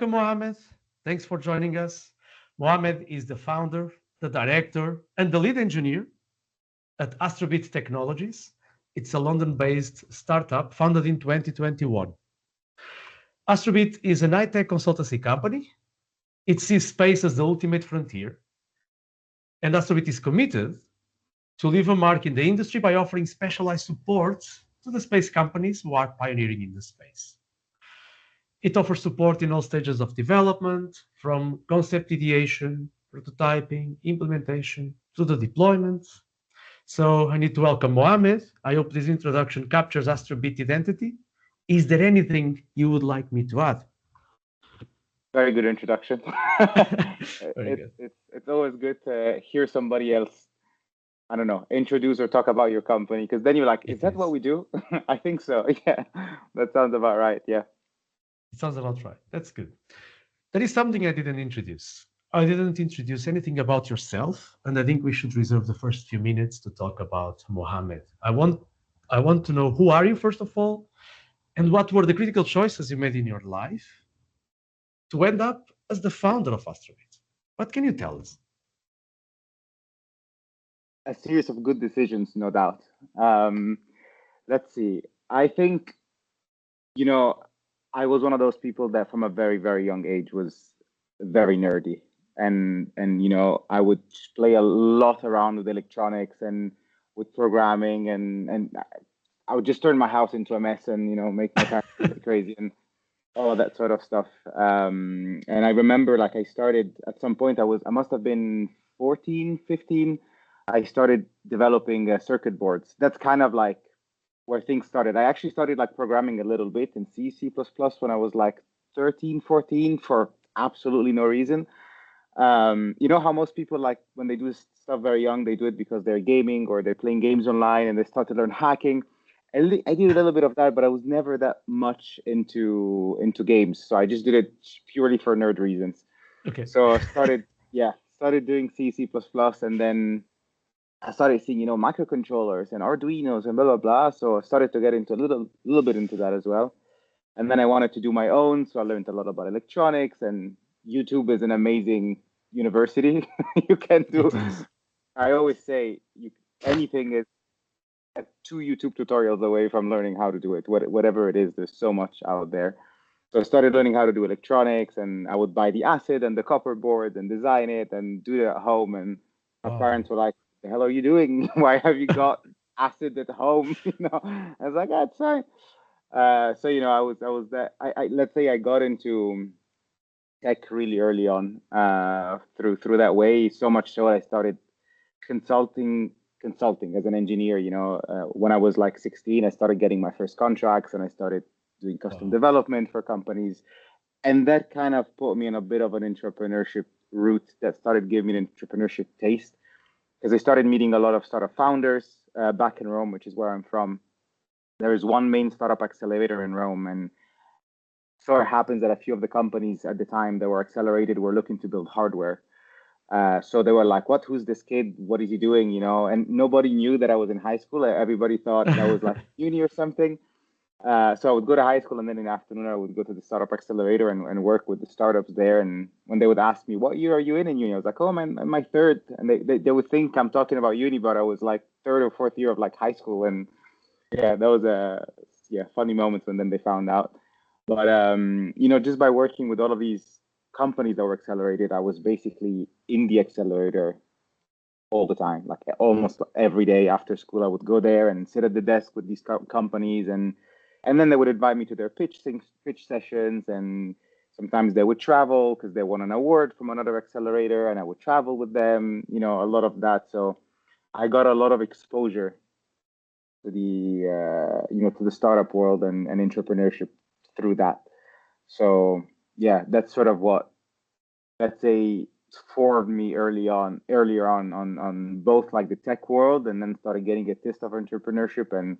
Welcome, Mohamed. Thanks for joining us. Mohamed is the founder, the director, and the lead engineer at Astrobit Technologies. It's a London-based startup founded in 2021. Astrobit is an high-tech consultancy company. It sees space as the ultimate frontier, and Astrobit is committed to leave a mark in the industry by offering specialized support to the space companies who are pioneering in the space. It offers support in all stages of development, from concept ideation, prototyping, implementation, to the deployment. So I need to welcome Mohamed. I hope this introduction captures Astrobit identity. Is there anything you would like me to add? Very good introduction. Very good. It's always good to hear somebody else, I don't know, introduce or talk about your company, because then you're like, is that what we do? I think so. Yeah, that sounds about right. Yeah. It sounds about right. That's good. There is something I didn't introduce. I didn't introduce anything about yourself, and I think we should reserve the first few minutes to talk about Mohamed. I want to know, who are you, first of all, and what were the critical choices you made in your life to end up as the founder of Astrobit? What can you tell us? A series of good decisions, no doubt. Let's see. I think, I was one of those people that from a very, very young age was very nerdy. And I would play a lot around with electronics and with programming, and I would just turn my house into a mess and, make my parents crazy and all of that sort of stuff. And I remember, like, I started at some point, I must have been 14, 15. I started developing circuit boards. That's kind of like where things started. I actually started like programming a little bit in C++ when I was like 13, 14 for absolutely no reason. You know how most people, like, when they do stuff very young, they do it because they're gaming or they're playing games online and they start to learn hacking. I did a little bit of that, but I was never that much into games. So I just did it purely for nerd reasons. Okay. So I started doing C++, and then I started seeing, microcontrollers and Arduinos and blah, blah, blah. So I started to get into a little bit into that as well. And then I wanted to do my own. So I learned a lot about electronics, and YouTube is an amazing university. You can do, I always say, anything is 2 YouTube tutorials away from learning how to do it, whatever it is. There's so much out there. So I started learning how to do electronics, and I would buy the acid and the copper board and design it and do it at home. And my parents were like, "The hell are you doing? Why have you got acid at home?" I was like, "That's fine." So I was that. I let's say I got into tech really early on, through that way. So much so I started consulting as an engineer. When I was like 16, I started getting my first contracts, and I started doing custom development for companies. And that kind of put me in a bit of an entrepreneurship route that started giving me an entrepreneurship taste, because I started meeting a lot of startup founders back in Rome, which is where I'm from. There is one main startup accelerator in Rome, and so it happens that a few of the companies at the time that were accelerated were looking to build hardware. So they were like, "What? Who's this kid? What is he doing?" And nobody knew that I was in high school. Everybody thought I was like uni or something. So I would go to high school, and then in the afternoon I would go to the startup accelerator and work with the startups there. And when they would ask me, "What year are you in uni?" I was like, "Oh, man, I'm my third." And they would think I'm talking about uni, but I was like third or fourth year of like high school. And yeah, that was funny moments when then they found out. But just by working with all of these companies that were accelerated, I was basically in the accelerator all the time. Like almost every day after school, I would go there and sit at the desk with these companies, and then they would invite me to their pitch sessions, and sometimes they would travel because they won an award from another accelerator, and I would travel with them. A lot of that. So I got a lot of exposure to the startup world and entrepreneurship through that. So yeah, that's sort of what, let's say, formed me earlier on both like the tech world, and then started getting a taste of entrepreneurship, and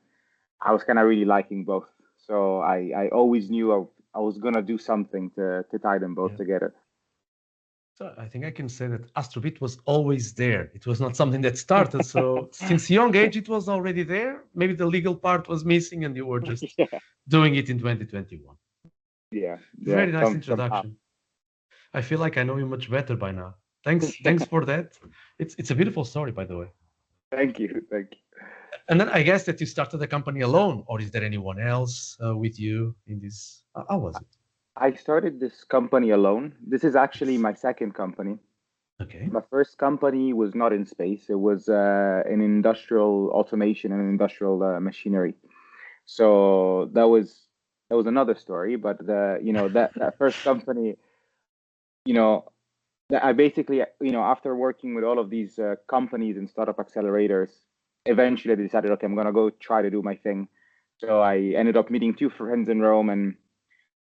I was kind of really liking both. So I always knew I was gonna do something to tie them both together. So I think I can say that Astrobit was always there. It was not something that started. So since young age, it was already there. Maybe the legal part was missing, and you were just doing it in 2021. Yeah. Very nice Somehow. introduction. I feel like I know you much better by now. Thanks for that. It's a beautiful story, by the way. Thank you, thank you. And then I guess that you started the company alone, or is there anyone else with you in this? How was it? I started this company alone. This is actually my second company. Okay. My first company was not in space. It was in industrial automation and industrial machinery. So that was another story. But that first company, you know, I basically, after working with all of these companies and startup accelerators, eventually I decided, okay, I'm gonna go try to do my thing. So I ended up meeting two friends in Rome, and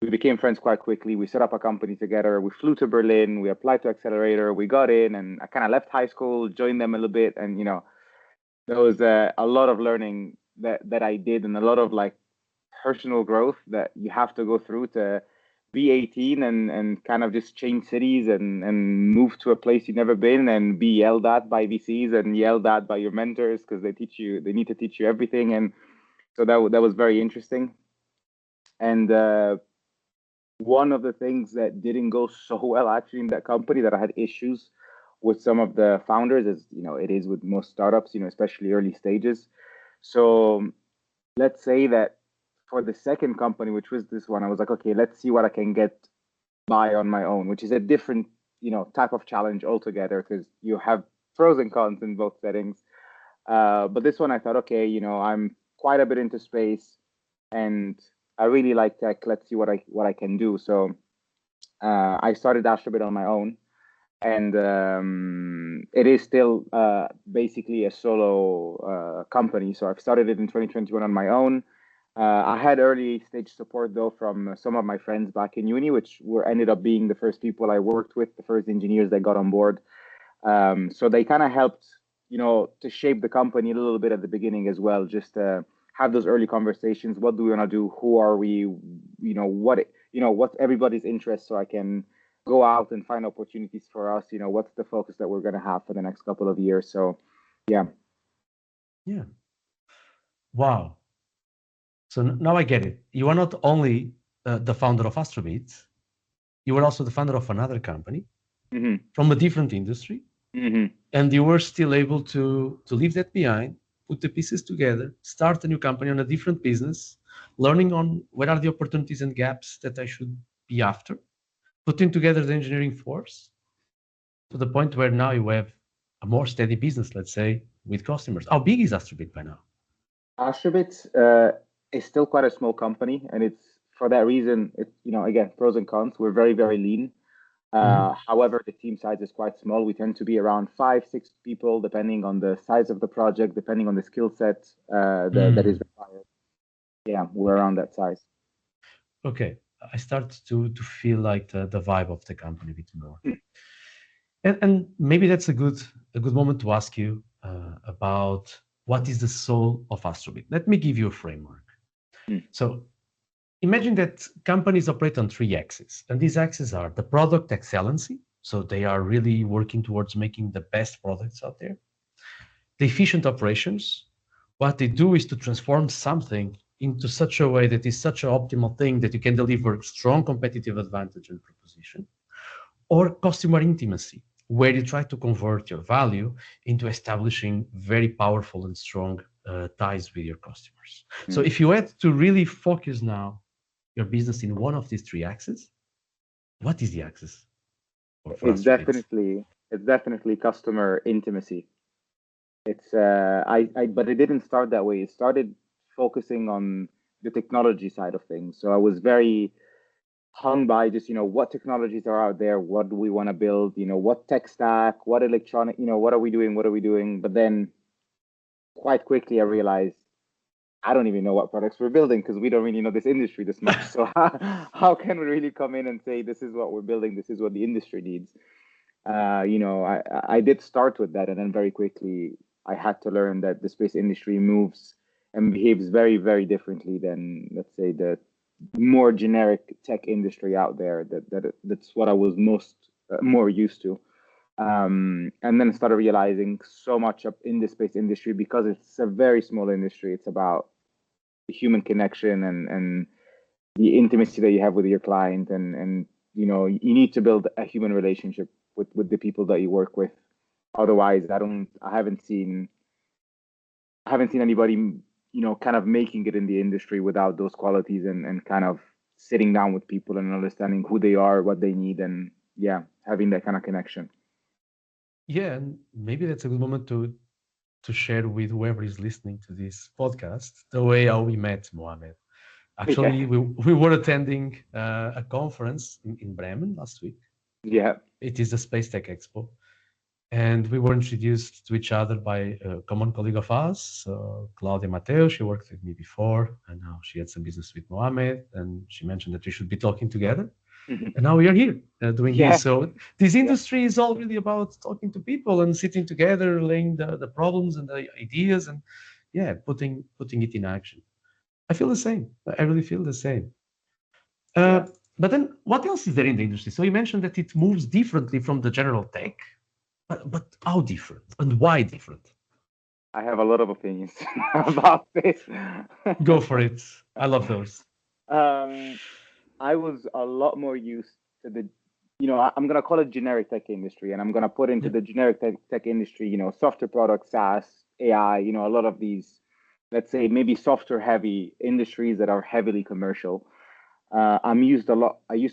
we became friends quite quickly. We set up a company together. We flew to Berlin. We applied to accelerator. We got in, and I kind of left high school, joined them a little bit, and there was a lot of learning that I did, and a lot of like personal growth that you have to go through to be 18 and kind of just change cities and move to a place you've never been and be yelled at by VCs and yelled at by your mentors because they need to teach you everything. And so that was very interesting. And one of the things that didn't go so well actually in that company, that I had issues with some of the founders, is it is with most startups, especially early stages. So let's say that for the second company, which was this one, I was like, okay, let's see what I can get by on my own, which is a different type of challenge altogether, because you have pros and cons in both settings. But this one I thought, okay, I'm quite a bit into space, and I really like tech. Let's see what I can do. So I started Astrobit on my own, and it is still basically a solo company. So I've started it in 2021 on my own. I had early stage support though from some of my friends back in uni, which were ended up being the first people I worked with, the first engineers that got on board. So they kind of helped, to shape the company a little bit at the beginning as well, just to have those early conversations. What do we want to do? Who are we? What's everybody's interest, so I can go out and find opportunities for us. What's the focus that we're going to have for the next couple of years? So, yeah. Yeah. Wow. So now I get it. You are not only the founder of Astrobit, you were also the founder of another company Hmm. from a different industry, Hmm. and you were still able to leave that behind, put the pieces together, start a new company on a different business, learning on what are the opportunities and gaps that I should be after, putting together the engineering force to the point where now you have a more steady business, let's say, with customers. How big is Astrobit by now? Astrobit is still quite a small company, and it's for that reason. Again, pros and cons. We're very, very lean. Mhm. However, the team size is quite small. We tend to be around 5, 6 people, depending on the size of the project, depending on the skill set that is Mm. required. Yeah, we're Okay. around that size. Okay. I start to feel like the vibe of the company a bit more. And maybe that's a good moment to ask you about what is the soul of Astrobit. Let me give you a framework. Mm. So imagine that companies operate on three axes, and these axes are the product excellency. So they are really working towards making the best products out there. The efficient operations, what they do is to transform something into such a way that is such an optimal thing that you can deliver strong competitive advantage and proposition. Or customer intimacy, where you try to convert your value into establishing very powerful and strong ties with your customers. So Mm. if you had to really focus now your business in one of these three axes, what is the axis for It's Astrobit? definitely customer intimacy. It's but it didn't start that way. It started focusing on the technology side of things. So I was very hung by just what technologies are out there, what do we want to build, what tech stack, what electronic, what are we doing. But then quite quickly I realized I don't even know what products we're building, because we don't really know this industry this much. So how can we really come in and say this is what we're building, this is what the industry needs? I did start with that, and then very quickly I had to learn that the space industry moves and behaves very, very differently than, let's say, the more generic tech industry out there. That's what I was more used to. And then started realizing so much up in the space industry, because it's a very small industry. It's about the human connection and the intimacy that you have with your client, and you need to build a human relationship with the people that you work with. Otherwise, I haven't seen anybody, kind of making it in the industry without those qualities and kind of sitting down with people and understanding who they are, what they need, and yeah, having that kind of connection. Yeah, and maybe that's a good moment to share with whoever is listening to this podcast the way how we met Mohammed. Okay. Actually, we were attending a conference in Bremen last week. Yeah. It is the Space Tech Expo. And we were introduced to each other by a common colleague of ours, Claudia Mateo. She worked with me before, and now she had some business with Mohammed. And she mentioned that we should be talking together. And now we are here doing this. Yeah. So this Yeah. industry is all really about talking to people and sitting together, laying the problems and the ideas, and yeah, putting it in action. I feel the same. I really feel the same. Yeah. But then, what else is there in the industry? So you mentioned that it moves differently from the general tech, but how different and why different? I have a lot of opinions about this. Go for it. I love those. um, I was a lot more used to the, I'm gonna call it generic tech industry, and I'm gonna put into Yeah. the generic tech industry, software products, SaaS, AI, a lot of these, let's say maybe software heavy industries that are heavily commercial. I used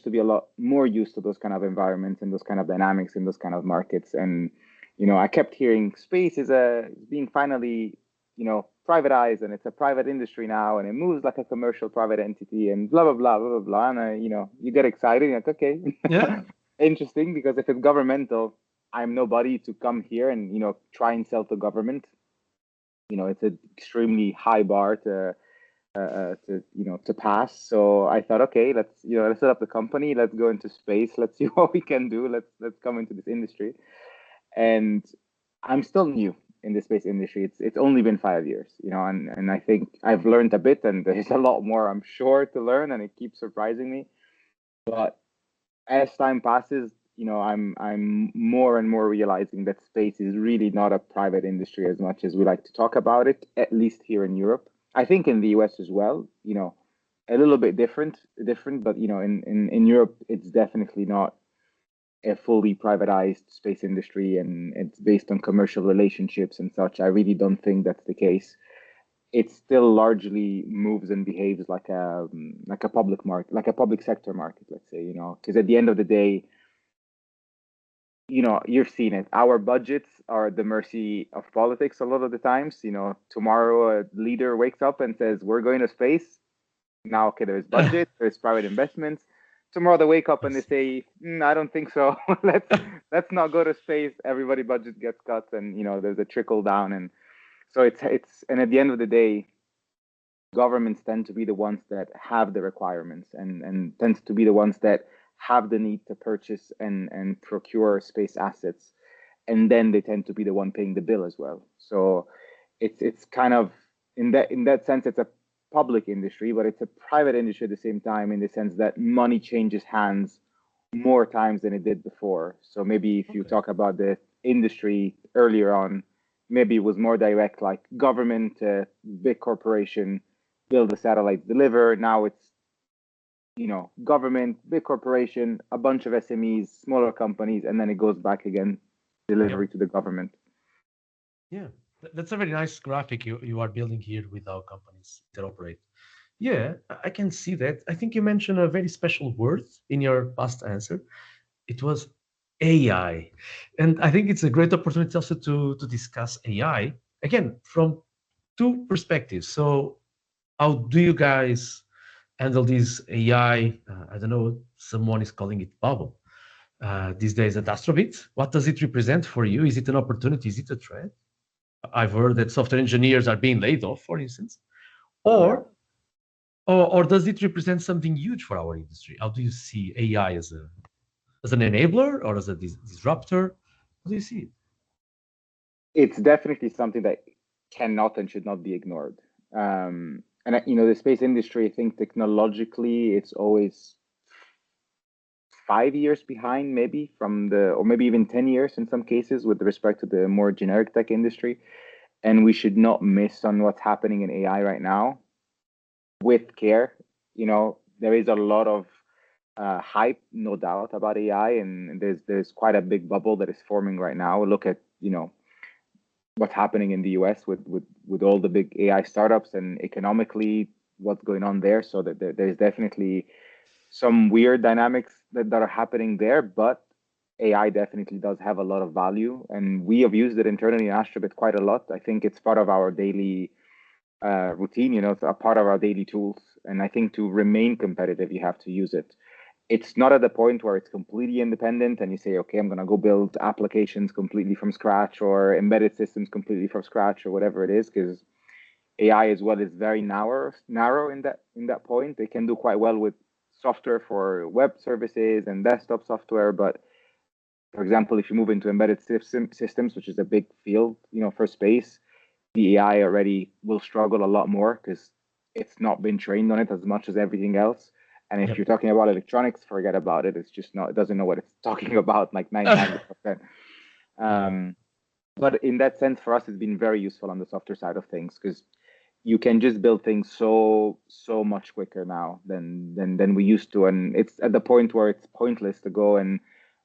to be a lot more used to those kind of environments and those kind of dynamics in those kind of markets. And, I kept hearing space is being finally, privatized, and it's a private industry now, and it moves like a commercial private entity, and blah, blah, blah, blah, blah, blah. And, you get excited, you're like, okay, Yeah. interesting, because if it's governmental, I'm nobody to come here and, try and sell to government. It's an extremely high bar to pass. So I thought, okay, let's set up the company, let's go into space, let's see what we can do, let's come into this industry. And I'm still new in the space industry. It's only been 5 years, and I think I've learned a bit, and there's a lot more I'm sure to learn, and it keeps surprising me. But as time passes, I'm more and more realizing that space is really not a private industry as much as we like to talk about it, at least here in Europe. I think in the US as well, a little bit different, but in Europe, it's definitely not a fully privatized space industry, and it's based on commercial relationships and such. I really don't think that's the case. It still largely moves and behaves like a public market, like a public sector market, let's say, because at the end of the day, you've seen it. Our budgets are at the mercy of politics a lot of the times. Tomorrow a leader wakes up and says, "We're going to space." Now, okay, there's budget, there's private investments. Tomorrow they wake up and they Yes. say, "I don't think so. let's not go to space." Everybody budget gets cut, and there's a trickle down, and so it's and at the end of the day, governments tend to be the ones that have the requirements, and tends to be the ones that have the need to purchase and procure space assets, and then they tend to be the one paying the bill as well. So it's kind of, in that sense, it's a public industry, but it's a private industry at the same time, in the sense that money changes hands more times than it did before. So maybe if you Okay. talk about the industry earlier on, maybe it was more direct, like government, big corporation, build the satellite, deliver. Now it's, government, big corporation, a bunch of SMEs, smaller companies, and then it goes back again, Yep. delivery to the government. Yeah. That's a very nice graphic you are building here with how companies interoperate. Yeah, I can see that. I think you mentioned a very special word in your past answer. It was AI. And I think it's a great opportunity also to discuss AI, again, from two perspectives. So, how do you guys handle this AI? I don't know, someone is calling it bubble these days at Astrobit. What does it represent for you? Is it an opportunity? Is it a threat? I've heard that software engineers are being laid off, for instance. Yeah. Or or does it represent something huge for our industry? How do you see AI as an enabler or as a disruptor? How do you see it? It's definitely something that cannot and should not be ignored. And the space industry, I think technologically, it's always 5 years behind, maybe or maybe even 10 years in some cases, with respect to the more generic tech industry. And we should not miss on what's happening in AI right now with care. There is a lot of hype, no doubt, about AI, and there's quite a big bubble that is forming right now. Look at what's happening in the US with all the big AI startups, and economically what's going on there. So that there's definitely some weird dynamics that are happening there, but AI definitely does have a lot of value, and we have used it internally in Astrobit quite a lot. I think it's part of our daily routine, it's a part of our daily tools. And I think to remain competitive, you have to use it. It's not at the point where it's completely independent and you say, okay, I'm going to go build applications completely from scratch or embedded systems completely from scratch or whatever it is, because AI as well is very narrow in that point. They can do quite well with software for web services and desktop software, but for example, if you move into embedded systems, which is a big field, for space, the AI already will struggle a lot more because it's not been trained on it as much as everything else. And if Yep. you're talking about electronics, forget about it. It's just not, it doesn't know what it's talking about, like 99%. But in that sense, for us, it's been very useful on the software side of things because you can just build things so much quicker now than we used to. And it's at the point where it's pointless to go and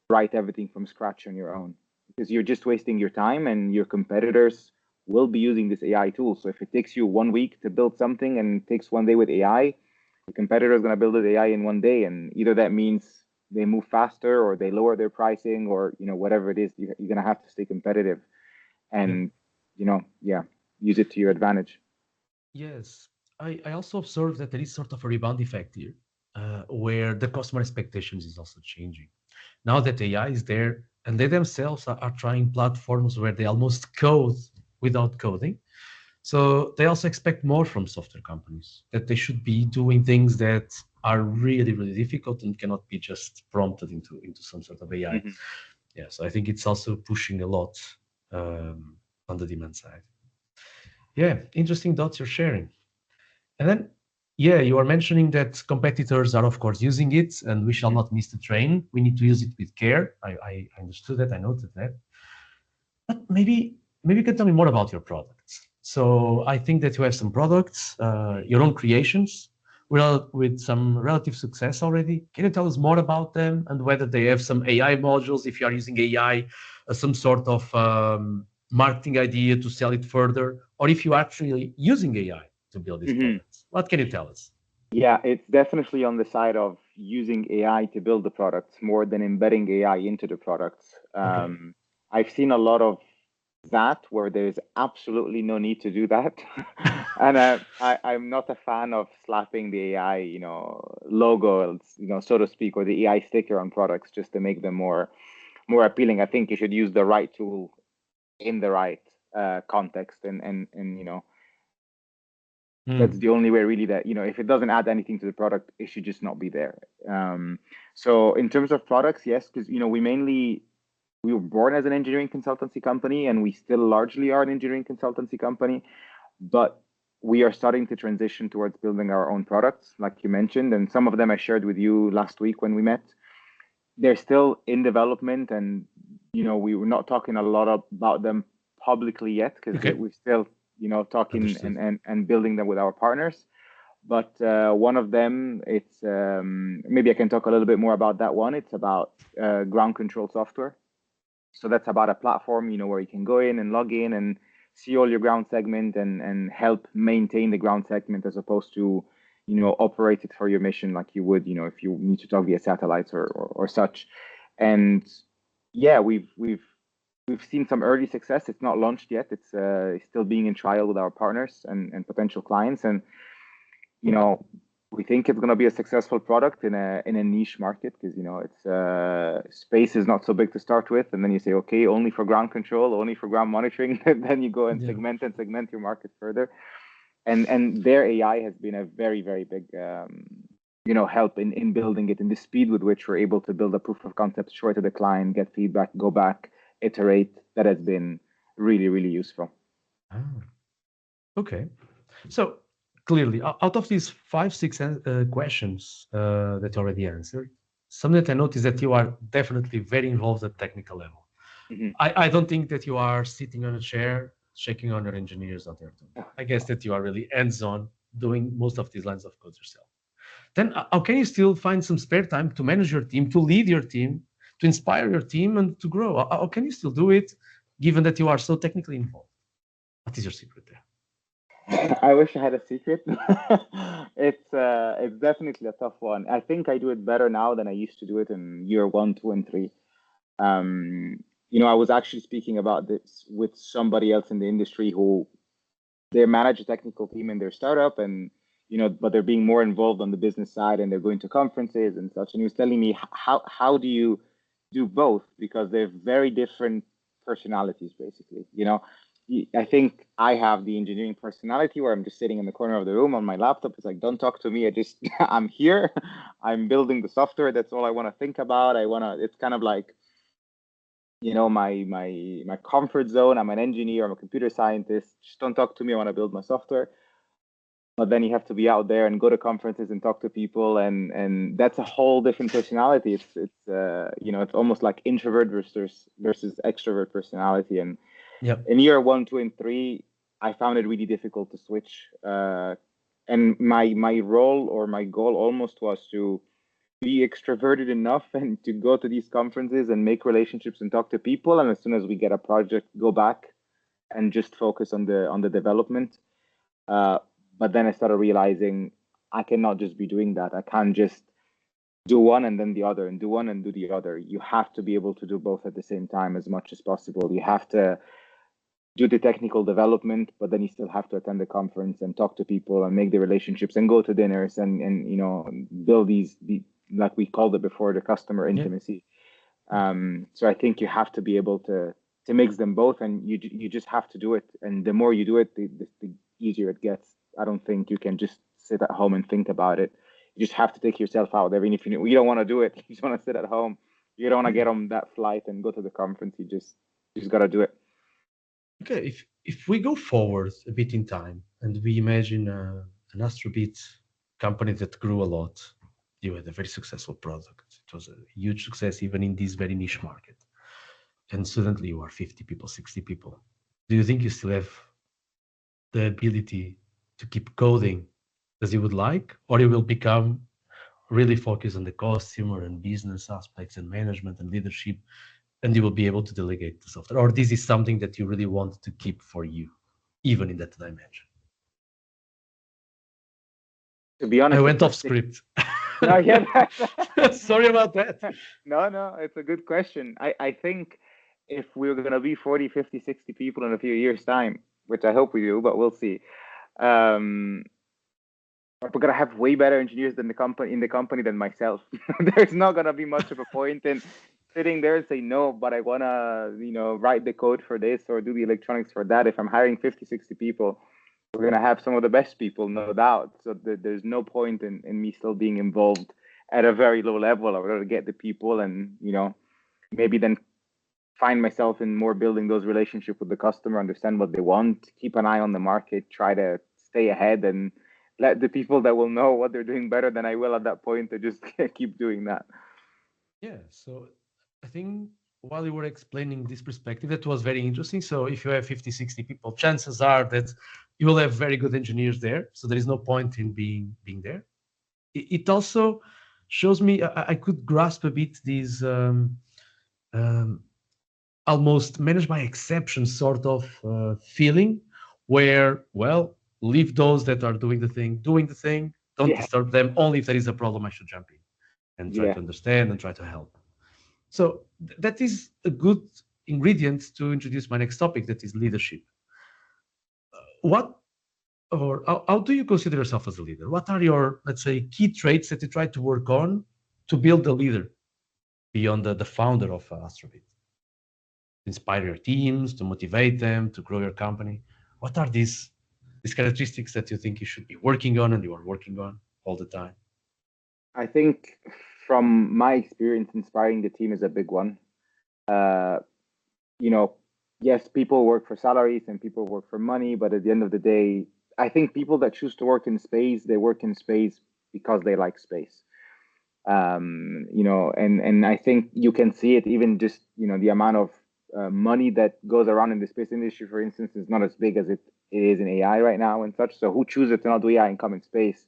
write everything from scratch on your own because you're just wasting your time, and your competitors will be using this AI tool. So if it takes you 1 week to build something and it takes 1 day with AI, the competitor is going to build the AI in 1 day, and either that means they move faster or they lower their pricing, or whatever it is, you're going to have to stay competitive Yep. and use it to your advantage. Yes. I also observed that there is sort of a rebound effect here, where the customer expectations is also changing. Now that AI is there and they themselves are trying platforms where they almost code without coding. So they also expect more from software companies, that they should be doing things that are really, really difficult and cannot be just prompted into some sort of AI. Mhm. Yeah, so I think it's also pushing a lot on the demand side. Yeah, interesting thoughts you're sharing. And then, yeah, you are mentioning that competitors are, of course, using it, and we shall Mhm. not miss the train. We need to use it with care. I understood that. I noted that. But maybe you can tell me more about your products. So I think that you have some products, your own creations, with some relative success already. Can you tell us more about them and whether they have some AI modules, if you are using AI, some sort of marketing idea to sell it further, or if you are actually using AI to build these Mhm. products? What can you tell us? Yeah, it's definitely on the side of using AI to build the products more than embedding AI into the products. Okay. I've seen a lot of that where there's absolutely no need to do that. And I'm not a fan of slapping the AI, logo, so to speak, or the AI sticker on products just to make them more appealing. I think you should use the right tool in the right context, and that's Mm, the only way really that if it doesn't add anything to the product, it should just not be there. So in terms of products, yes, because we were born as an engineering consultancy company, and we still largely are an engineering consultancy company, but we are starting to transition towards building our own products, like you mentioned, and some of them I shared with you last week when we met. They're still in development, and we were not talking a lot about them publicly yet because okay, we're still talking understood. and building them with our partners. But one of them, it's maybe I can talk a little bit more about that one. It's about ground control software. So that's about a platform, where you can go in and log in and see all your ground segment and help maintain the ground segment, as opposed to, operate it for your mission like you would, if you need to talk via satellites or such. And yeah, we've seen some early success. It's not launched yet. It's still being in trial with our partners and potential clients. And you know, we think it's going to be a successful product in a niche market because it's space is not so big to start with, and then you say, okay, only for ground control, only for ground monitoring, and then you go and Yeah. segment your market further. And their AI has been a very very big help in building it, in the speed with which we're able to build a proof of concept, show it to the client, get feedback, go back, iterate. That has been really really useful. Ah, okay. So clearly, out of these five, six questions that you already answered, something that I noticed that you are definitely very involved at technical level. Mhm. I don't think that you are sitting on a chair checking on your engineers out there. I guess that you are really hands-on doing most of these lines of code yourself. then how can you still find some spare time to manage your team, to lead your team, to inspire your team, and to grow? How can you still do it, given that you are so technically involved? What is your secret there? I wish I had a secret. It's definitely a tough one. I think I do it better now than I used to do it in year one, two, and three. I was actually speaking about this with somebody else in the industry who they manage a technical team in their startup, and but they're being more involved on the business side, and they're going to conferences and such. And he was telling me how do you do both, because they're very different personalities, basically. I think I have the engineering personality where I'm just sitting in the corner of the room on my laptop. It's like, don't talk to me. I'm here. I'm building the software. That's all I want to think about. It's kind of like, my comfort zone. I'm an engineer. I'm a computer scientist. Just don't talk to me. I want to build my software. But then you have to be out there and go to conferences and talk to people, and that's a whole different personality. It's almost like introvert versus extrovert personality. And Yep. in year one, two, and three, I found it really difficult to switch. And my role or my goal almost was to be extroverted enough and to go to these conferences and make relationships and talk to people. And as soon as we get a project, go back and just focus on the development. But then I started realizing I cannot just be doing that. I can't just do one and then the other, and do one and do the other. You have to be able to do both at the same time as much as possible. You have to do the technical development, but then you still have to attend the conference and talk to people and make the relationships and go to dinners and build these, like we called it before, the customer intimacy. So I think you have to be able to mix them both, and you just have to do it. And the more you do it, the easier it gets. I don't think you can just sit at home and think about it. You just have to take yourself out. Even if you don't want to do it, you just want to sit at home. You don't want to get on that flight and go to the conference. You just got to do it. Okay, if we go forward a bit in time and we imagine an Astrobit company that grew a lot, you had a very successful product. It was a huge success even in this very niche market. And suddenly you are 50 people, 60 people. Do you think you still have the ability to keep coding as you would like, or you will become really focused on the customer and business aspects and management and leadership, and you will be able to delegate the software? Or this is something that you really want to keep for you, even in that dimension? To be honest, I went off script. No, yeah. Sorry about that. No, it's a good question. I think if we're going to be 40, 50, 60 people in a few years' time, which I hope we do, but we'll see. We're going to have way better engineers in the company than myself. There's not going to be much of a point in sitting there and say, no, but I want to, write the code for this or do the electronics for that. If I'm hiring 50, 60 people, we're going to have some of the best people, no doubt. So there's no point in me still being involved at a very low level. I would get the people and, maybe then find myself in more building those relationships with the customer, understand what they want, keep an eye on the market, try to stay ahead, and let the people that will know what they're doing better than I will at that point to just keep doing that. Yeah, so I think while you were explaining this perspective, that was very interesting. So if you have 50, 60 people, chances are that you will have very good engineers there. So there is no point in being there. It also shows me I could grasp a bit these almost managed by exception sort of feeling, where, well, leave those that are doing the thing, don't disturb them. Only if there is a problem, I should jump in and try to understand and try to help. So that is a good ingredient to introduce my next topic, that is leadership. How do you consider yourself as a leader? What are your, let's say, key traits that you try to work on to build a leader beyond the founder of Astrobit? Inspire your teams, to motivate them, to grow your company. What are these characteristics that you think you should be working on and you are working on all the time? I think from my experience, inspiring the team is a big one. Yes, people work for salaries and people work for money, but at the end of the day, I think people that choose to work in space, they work in space because they like space. And I think you can see it even just, the amount of money that goes around in the space industry, for instance, is not as big as it is in AI right now and such. So who chooses to not do AI and come in space?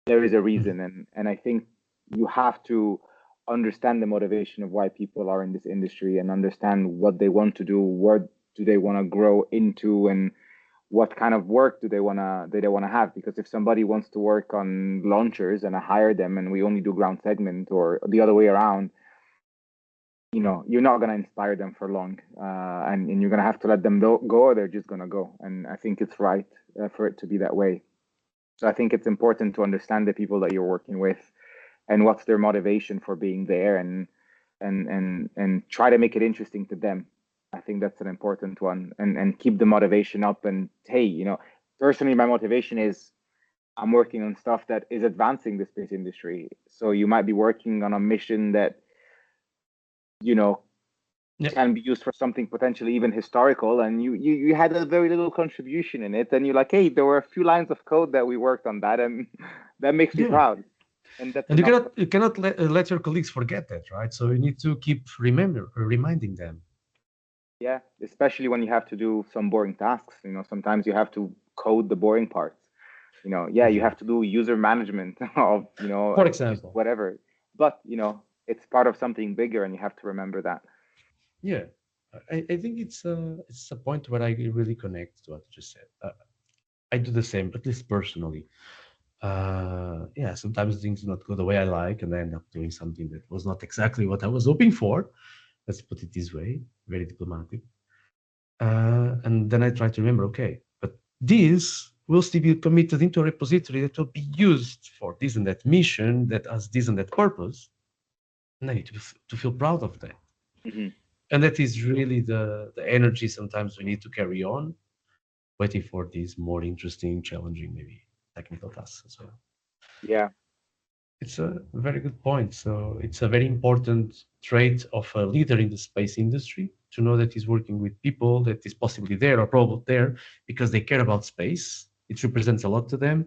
there is a Mhm. reason, and I think you have to understand the motivation of why people are in this industry and understand what they want to do, where do they want to grow into, and what kind of work do they want to have. Because if somebody wants to work on launchers and I hire them and we only do ground segment, or the other way around, you're not going to inspire them for long, and you're going to have to let them go, or they're just going to go. And I think it's right for it to be that way. So I think it's important to understand the people that you're working with and what's their motivation for being there, and try to make it interesting to them. I think that's an important one, and keep the motivation up. And hey, personally, my motivation is I'm working on stuff that is advancing the space industry. So you might be working on a mission that you know Yeah, can be used for something potentially even historical, and you had a very little contribution in it, and you're like, hey, there were a few lines of code that we worked on that, and that makes me yeah. proud, and that's And you enough. cannot let your colleagues forget that, right? So you need to keep reminding them. Yeah, especially when you have to do some boring tasks. Sometimes you have to code the boring parts. Yeah, you Mhm. have to do user management of, For just example, whatever. But, it's part of something bigger, and you have to remember that. yeah, I think it's a point where I really connect to what you just said. I do the same, at least personally. Yeah, sometimes things do not go the way I like, and I end up doing something that was not exactly what I was hoping for. Let's put it this way, very diplomatic. And then I try to remember, okay, but this will still be committed into a repository that will be used for this and that mission that has this and that purpose. And I need to feel proud of that. Hmm. And that is really the energy sometimes we need to carry on, waiting for these more interesting, challenging, maybe technical tasks as well. Yeah. It's a very good point. So it's a very important trait of a leader in the space industry to know that he's working with people that is possibly there or probably there because they care about space. It represents a lot to them,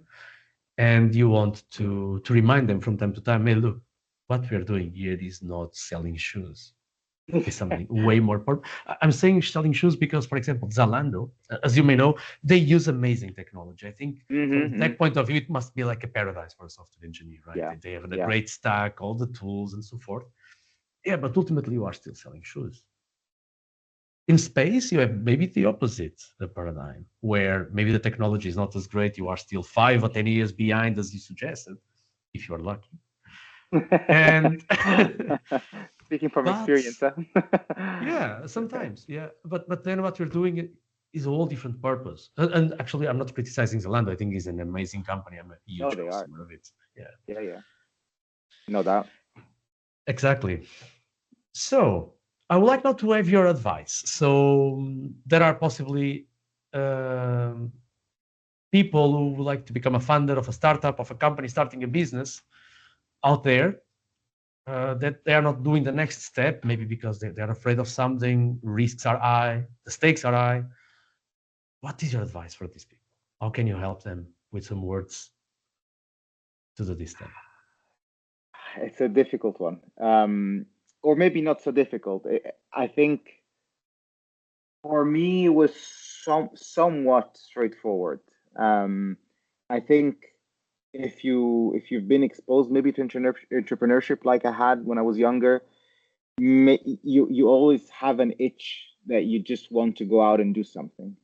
and you want to remind them from time to time, hey, look, what we're doing here is not selling shoes. Is something way more important. I'm saying selling shoes because, for example, Zalando, as you may know, they use amazing technology. I think from the Hmm. tech point of view, it must be like a paradise for a software engineer, right? Yeah. They have a Yeah. great stack, all the tools and so forth. Yeah, but ultimately, you are still selling shoes. In space, you have maybe the opposite paradigm, where maybe the technology is not as great. You are still 5 or 10 years behind, as you suggested, if you're lucky. And Speaking from but experience, huh? yeah, sometimes, yeah. But then what you're doing is a whole different purpose. And actually, I'm not criticizing Zalando. I think it's an amazing company. I'm a No, huge they are. customer of it. Yeah, Yeah, yeah. No doubt. exactly. So I would like now to have your advice. So there are possibly um, people who would like to become a founder of a startup, of a company starting a business out there, that they are not doing the next step, maybe because they're afraid of something, risks are high, the stakes are high. What is your advice for these people? How can you help them with some words to do this step? It's a difficult one. Or maybe not so difficult. I think for me, it was somewhat straightforward. Um, I think if you've been exposed maybe to entrepreneurship like I had when I was younger, you always have an itch that you just want to go out and do something.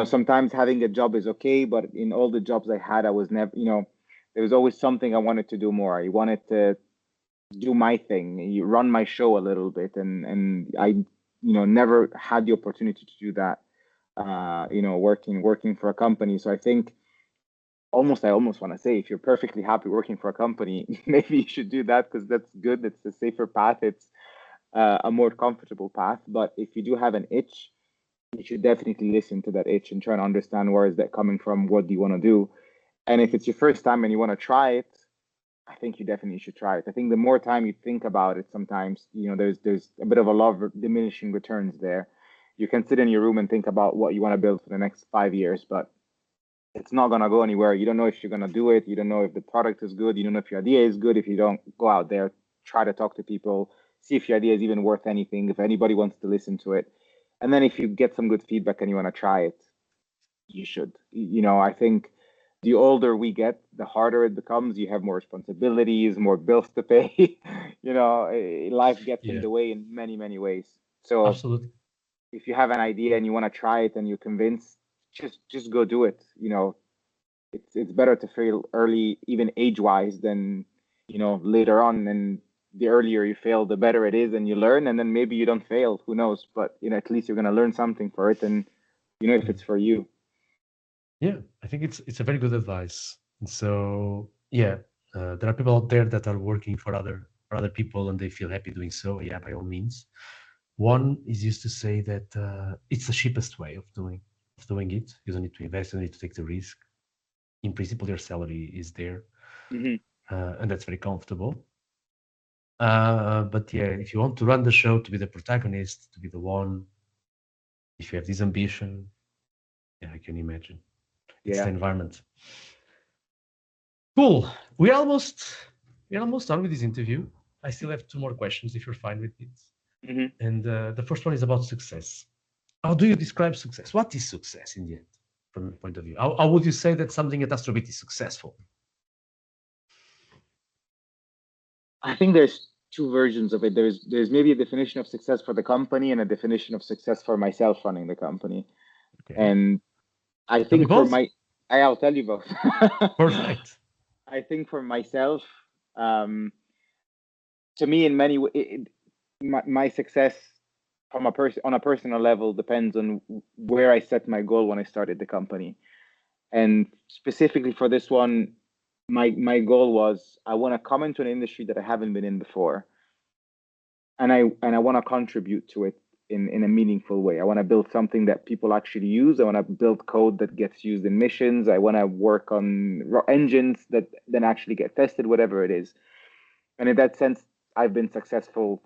Sometimes having a job is okay, but in all the jobs I had, I was never, there was always something I wanted to do more. I wanted to do my thing, you run my show a little bit, and I, never had the opportunity to do that. Working for a company. So I think I almost want to say, if you're perfectly happy working for a company, maybe you should do that, because that's good. It's a safer path. It's a more comfortable path. But if you do have an itch, you should definitely listen to that itch and try to understand where is that coming from. What do you want to do? And if it's your first time and you want to try it, I think you definitely should try it. I think the more time you think about it, sometimes, there's a bit of a law of diminishing returns there. You can sit in your room and think about what you want to build for the next 5 years, but it's not gonna go anywhere. You don't know if you're gonna do it. You don't know if the product is good. You don't know if your idea is good. If you don't go out there, try to talk to people, see if your idea is even worth anything, if anybody wants to listen to it. And then if you get some good feedback and you want to try it, you should. I think the older we get, the harder it becomes. You have more responsibilities, more bills to pay. Life gets in Yeah, the way in many, many ways. So absolutely. if you have an idea and you want to try it and you're convinced, just go do it. It's better to fail early, even age-wise, than later on. And the earlier you fail, the better it is, and you learn. And then maybe you don't fail. Who knows? But at least you're gonna learn something for it, and if Mm. it's for you. Yeah, I think it's a very good advice. And so yeah, there are people out there that are working for other people and they feel happy doing so. Yeah, by all means. One is used to say that it's the cheapest way of doing it. You don't need to invest, you don't need to take the risk. In principle, your salary is there, Hmm. and that's very comfortable. But yeah, if you want to run the show, to be the protagonist, to be the one, if you have this ambition, yeah, I can imagine. It's the Yeah. environment. Cool. We're almost done with this interview. I still have two more questions if you're fine with it. Hmm. And the first one is about success. How do you describe success? What is success in the end, from your point of view? How would you say that something at Astrobit is successful? I think there's two versions of it. There's maybe a definition of success for the company and a definition of success for myself running the company. Okay. And I Tell me think for both. my, I'll tell you both. Perfect. I think for myself, to me, in many ways, my success from on a personal level depends on where I set my goal when I started the company. And specifically for this one, my goal was I want to come into an industry that I haven't been in before, and I want to contribute to it in a meaningful way. I want to build something that people actually use. I want to build code that gets used in missions. I want to work on engines that then actually get tested, whatever it is. And in that sense, I've been successful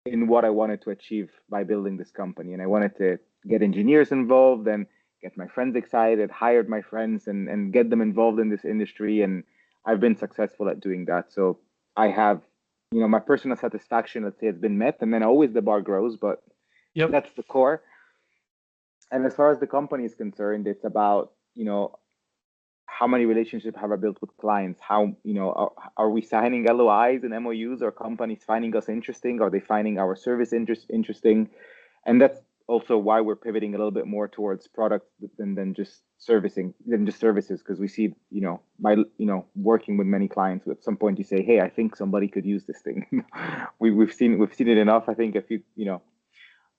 in what I wanted to achieve by building this company. And I wanted to get engineers involved and get my friends excited, hired my friends and get them involved in this industry. And I've been successful at doing that. So I have, my personal satisfaction, let's say, has been met. And then always the bar grows, but Yep. that's the core. And as far as the company is concerned, it's about, how many relationships have I built with clients? How, are we signing LOIs and MOUs? Are companies finding us interesting? Are they finding our service interesting? And that's also why we're pivoting a little bit more towards products than just services, because we see, by working with many clients, at some point you say, hey, I think somebody could use this thing. We've seen it enough. I think if you,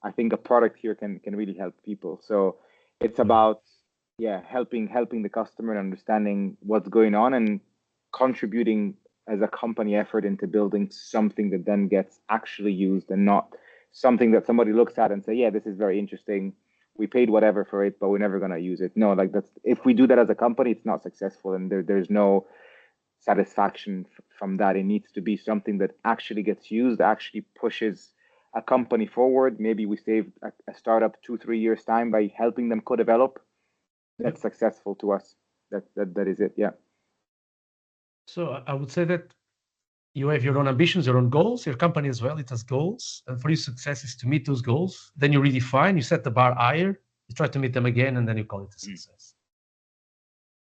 I think a product here can really help people. So it's Yeah. about, yeah, helping the customer and understanding what's going on and contributing as a company effort into building something that then gets actually used and not something that somebody looks at and say, yeah, this is very interesting. We paid whatever for it, but we're never gonna use it. No, like that's, if we do that as a company, it's not successful, and there's no satisfaction from that. It needs to be something that actually gets used, actually pushes a company forward. Maybe we saved a startup 2-3 years time by helping them co-develop. Yep. That's successful to us. That is it. Yeah. So I would say that you have your own ambitions, your own goals, your company as well, it has goals. And for you, success is to meet those goals. Then you redefine, you set the bar higher, you try to meet them again, and then you call it a success.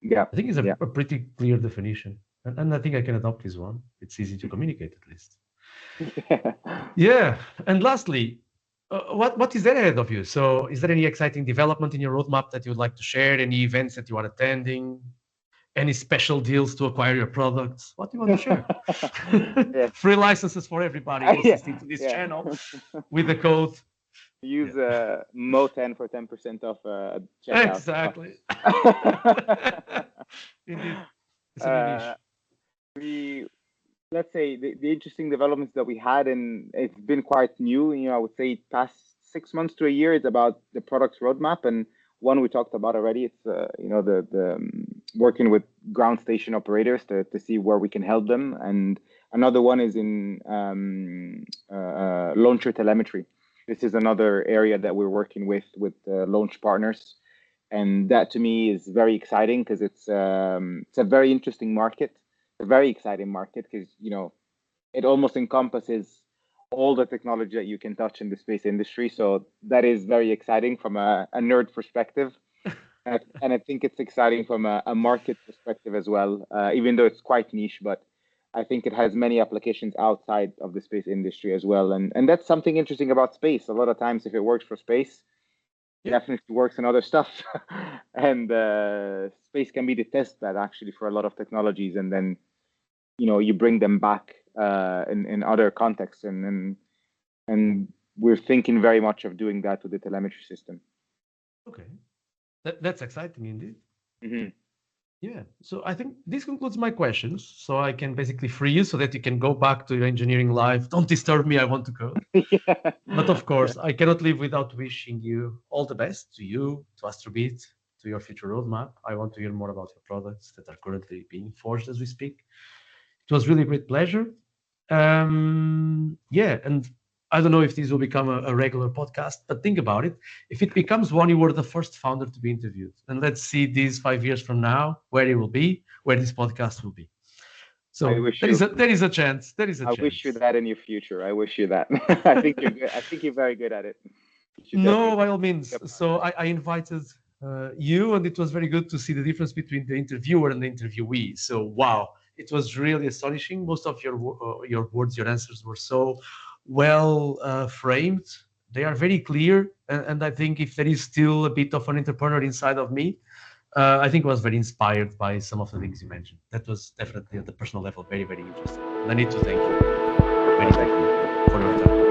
Yeah. I think it's Yeah. a pretty clear definition. And I think I can adopt this one. It's easy to communicate at least. Yeah. And lastly, what is there ahead of you? So is there any exciting development in your roadmap that you would like to share? Any events that you are attending? Any special deals to acquire your products? What do you want to share? Yeah. Free licenses for everybody Yeah. listening to this Yeah. channel with the code. Use Yeah. Mo10 for 10% off checkout. Exactly. Indeed. It's a new uh, niche. we let's say the interesting developments that we had, and it's been quite new, I would say past 6 months to a year, is about the product's roadmap. And one we talked about already, it's the working with ground station operators to see where we can help them. And another one is in launcher telemetry. This is another area that we're working with launch partners, and that to me is very exciting because it's a very interesting market, a very exciting market, because it almost encompasses all the technology that you can touch in the space industry. So that is very exciting from a nerd perspective. And I think it's exciting from a market perspective as well, even though it's quite niche, but I think it has many applications outside of the space industry as well. And that's something interesting about space. A lot of times, if it works for space, Yeah. definitely works in other stuff. And space can be the test bed actually for a lot of technologies. And then, you bring them back in other contexts. And we're thinking very much of doing that with the telemetry system. Okay. That's exciting indeed. Hmm. Yeah. So I think this concludes my questions. So I can basically free you so that you can go back to your engineering life. Don't disturb me. I want to go. Yeah. But of course, I cannot live without wishing you all the best to you, to Astrobit, to your future roadmap. I want to hear more about your products that are currently being forged as we speak. It was really a great pleasure. Yeah, and I don't know if this will become a regular podcast, but think about it. If it becomes one, you were the first founder to be interviewed. And let's see these 5 years from now, where it will be, where this podcast will be. I So wish there is you a there is a chance. There is a I wish you chance. that in your future. I wish you that. I think you're good. I think you're very good at it. You should No, definitely by all think means. about So I invited you, and it was very good to see the difference between the interviewer and the interviewee. So wow, it was really astonishing. Most of your words, your answers were so well framed. They are very clear, and I think if there is still a bit of an entrepreneur inside of me, I think I was very inspired by some of the things you mentioned. That was definitely at the personal level very, very interesting. And I need to thank you, it. many Oh, thank thank you. you for your time.